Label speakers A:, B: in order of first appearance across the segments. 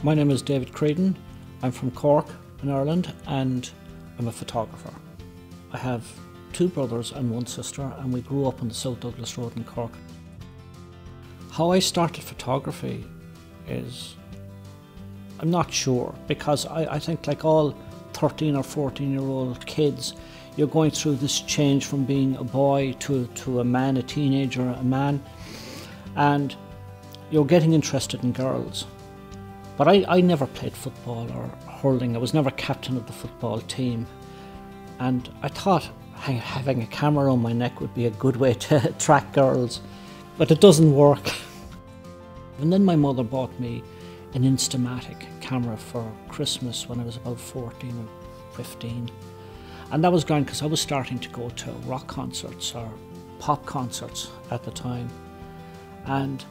A: My name is David Creedon. I'm from Cork in Ireland and I'm a photographer. I have two brothers and one sister and we grew up on the South Douglas Road in Cork. How I started photography is, I'm not sure, because I think like all 13 or 14-year-old kids, you're going through this change from being a boy to a man, a teenager, a man, and you're getting interested in girls. But I never played football or hurling. I was never captain of the football team. And I thought having a camera on my neck would be a good way to attract girls, but it doesn't work. And then my mother bought me an Instamatic camera for Christmas when I was about 14 or 15. And that was grand because I was starting to go to rock concerts or pop concerts at the time. And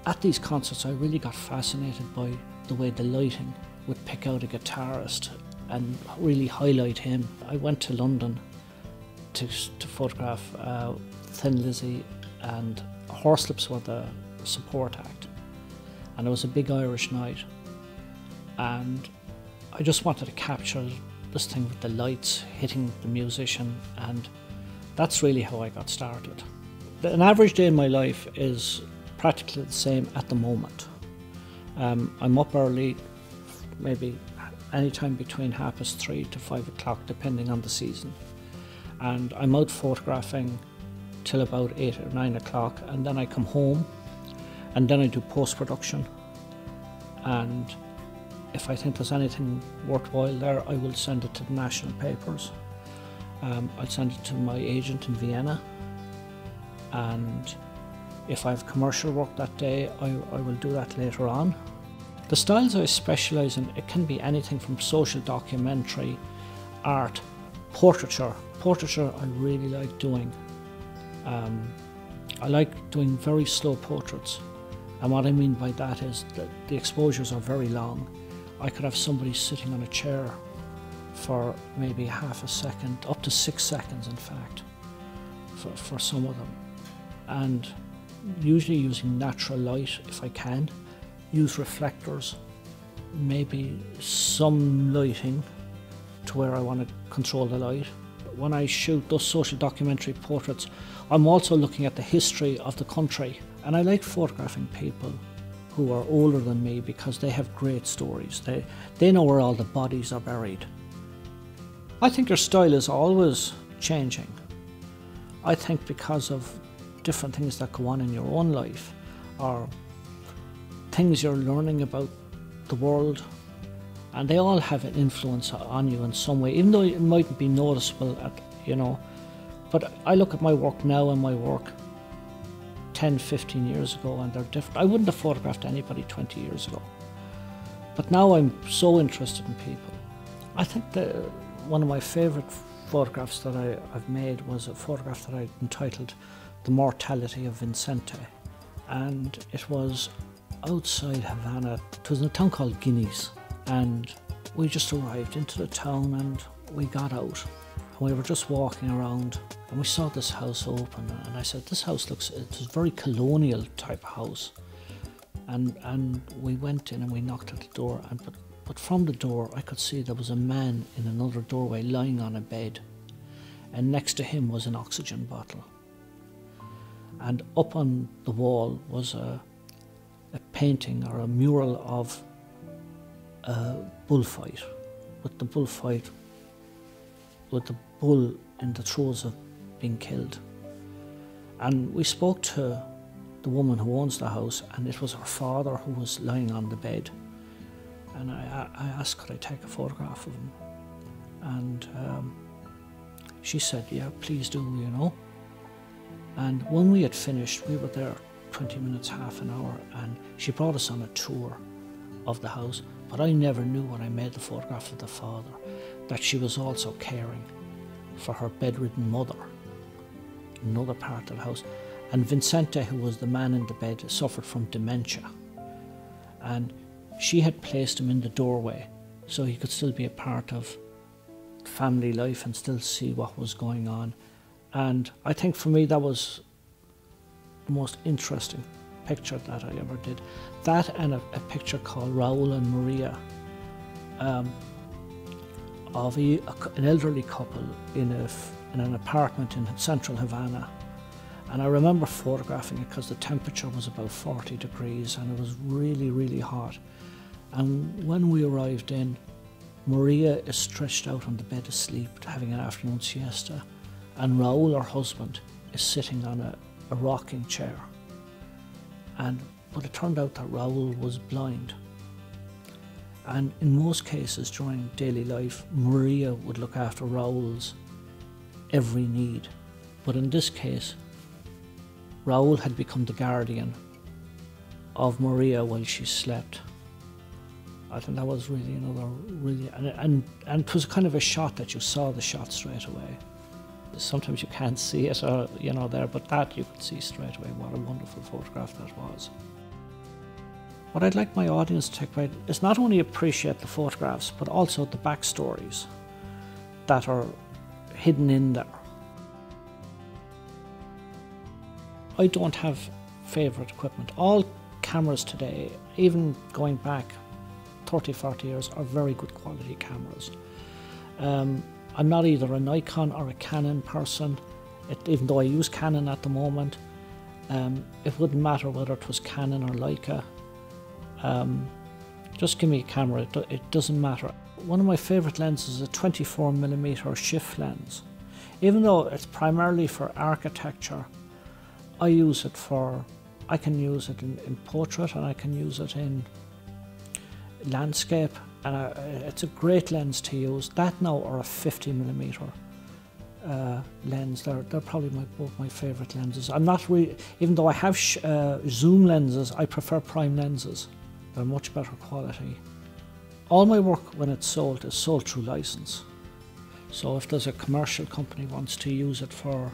A: at these concerts I really got fascinated by the way the lighting would pick out a guitarist and really highlight him. I went to London to photograph Thin Lizzy, and Horslips were the support act. And it was a big Irish night. And I just wanted to capture this thing with the lights hitting the musician, and that's really how I got started. An average day in my life is practically the same at the moment. I'm up early, maybe anytime between 3:30 to 5 o'clock, depending on the season. And I'm out photographing till about 8 or 9 o'clock, and then I come home, and then I do post-production. And if I think there's anything worthwhile there, I will send it to the national papers. I'll send it to my agent in Vienna, and if I have commercial work that day, I will do that later on. The styles I specialise in, it can be anything from social documentary, art, portraiture. Portraiture I really like doing. I like doing very slow portraits, and what I mean by that is that the exposures are very long. I could have somebody sitting on a chair for maybe half a second, up to 6 seconds in fact, for some of them. And usually using natural light if I can, use reflectors, maybe some lighting to where I want to control the light. When I shoot those social documentary portraits, I'm also looking at the history of the country, and I like photographing people who are older than me because they have great stories. They know where all the bodies are buried. I think your style is always changing. I think because of different things that go on in your own life, or things you're learning about the world, and they all have an influence on you in some way, even though it mightn't be noticeable, but I look at my work now and my work 10, 15 years ago, and they're different. I wouldn't have photographed anybody 20 years ago, but now I'm so interested in people. I think that one of my favourite photographs that I've made was a photograph that I entitled The Mortality of Vicente, and it was outside Havana. It was in a town called Guineas, and we just arrived into the town and we got out and we were just walking around and we saw this house open, and I said, this house looks, it's a very colonial type house, and we went in and we knocked at the door, but from the door I could see there was a man in another doorway lying on a bed, and next to him was an oxygen bottle. And up on the wall was a painting or a mural of a bullfight, with the bull in the throes of being killed. And we spoke to the woman who owns the house, and it was her father who was lying on the bed. And I asked, could I take a photograph of him? And she said, yeah, please do, you know. And when we had finished, we were there 20 minutes, half an hour, and she brought us on a tour of the house. But I never knew when I made the photograph of the father that she was also caring for her bedridden mother in another part of the house. And Vicente, who was the man in the bed, suffered from dementia. And she had placed him in the doorway so he could still be a part of family life and still see what was going on. And I think for me that was the most interesting picture that I ever did. That and a picture called Raul and Maria, of an elderly couple in an apartment in central Havana. And I remember photographing it because the temperature was about 40 degrees and it was really, really hot. And when we arrived in, Maria is stretched out on the bed asleep, having an afternoon siesta, and Raul, her husband, is sitting on a rocking chair. But it turned out that Raul was blind. And in most cases during daily life, Maria would look after Raul's every need. But in this case, Raul had become the guardian of Maria while she slept. I think that was really another and it was kind of a shot that you saw the shot straight away. Sometimes you can't see it, there, but that you could see straight away. What a wonderful photograph that was. What I'd like my audience to take away is not only appreciate the photographs, but also the backstories that are hidden in there. I don't have favourite equipment. All cameras today, even going back 30, 40 years, are very good quality cameras. I'm not either a Nikon or a Canon person, even though I use Canon at the moment. It wouldn't matter whether it was Canon or Leica. Just give me a camera, it doesn't matter. One of my favourite lenses is a 24mm shift lens. Even though it's primarily for architecture, I can use it in portrait and I can use it in landscape, and it's a great lens to use. That now or a 50mm lens, they're probably both my favourite lenses. I'm not really, even though I have zoom lenses, I prefer prime lenses. They're much better quality. All my work when it's sold is sold through license. So if there's a commercial company wants to use it for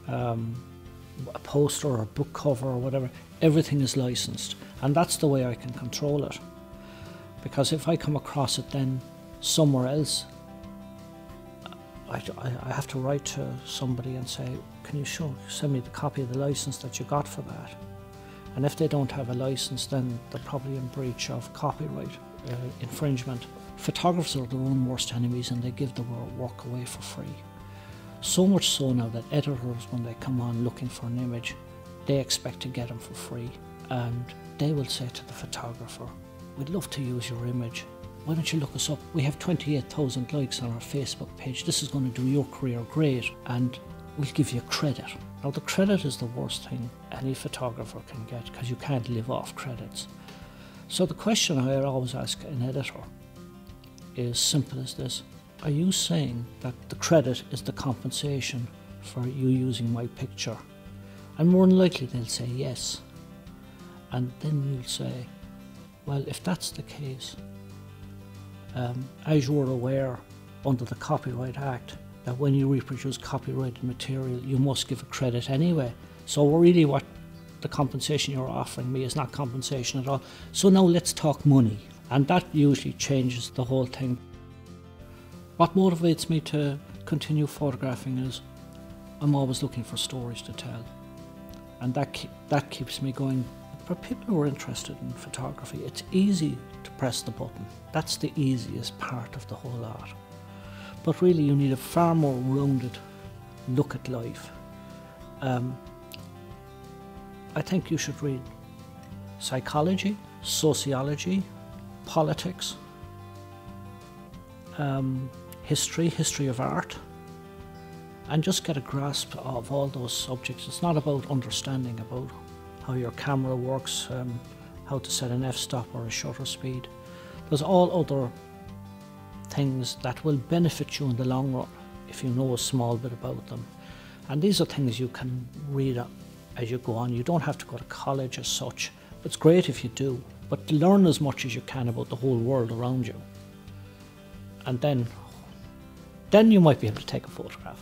A: a poster or a book cover or whatever, everything is licensed, and that's the way I can control it. Because if I come across it then somewhere else, I have to write to somebody and say, can you send me the copy of the license that you got for that? And if they don't have a license, then they're probably in breach of copyright infringement. Photographers are their own worst enemies and they give their work away for free. So much so now that editors, when they come on looking for an image, they expect to get them for free. And they will say to the photographer, we'd love to use your image. Why don't you look us up? We have 28,000 likes on our Facebook page. This is going to do your career great, and we'll give you credit. Now, the credit is the worst thing any photographer can get because you can't live off credits. So the question I always ask an editor is simple as this. Are you saying that the credit is the compensation for you using my picture? And more than likely they'll say yes. And then you'll say, well, if that's the case, as you're aware under the Copyright Act, that when you reproduce copyrighted material, you must give a credit anyway. So really what the compensation you're offering me is not compensation at all. So now let's talk money. And that usually changes the whole thing. What motivates me to continue photographing is I'm always looking for stories to tell. And that keeps me going. For people who are interested in photography, it's easy to press the button. That's the easiest part of the whole art. But really you need a far more rounded look at life. I think you should read psychology, sociology, politics, history of art, and just get a grasp of all those subjects. It's not about understanding about how your camera works, how to set an f-stop or a shutter speed. There's all other things that will benefit you in the long run if you know a small bit about them. And these are things you can read as you go on. You don't have to go to college as such. It's great if you do, but learn as much as you can about the whole world around you. And then you might be able to take a photograph.